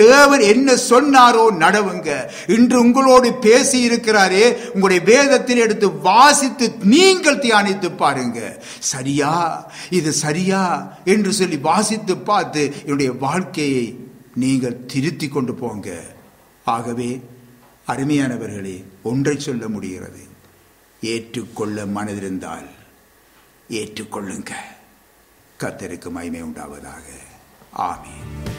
தேவன் என்ன சொன்னாரோ நடவுங்க. இன்று உங்களோடு பேசி இருக்கிறாரே, உங்களுடைய வேதத்தில் எடுத்து வாசித்து நீங்கள் தியானித்து பாருங்க. சரியா, இது சரியா என்று சொல்லி வாசித்து பார்த்து என்னுடைய வாழ்க்கையை நீங்கள் திருத்தி கொண்டு போங்க. ஆகவே அருமையானவர்களே, ஒன்றை சொல்ல முடிகிறது, ஏற்றுக்கொள்ள மனதிருந்தால் ஏற்றுக்கொள்ளுங்க. கர்த்தருக்கு மகிமை உண்டாவதாக. ஆமென்.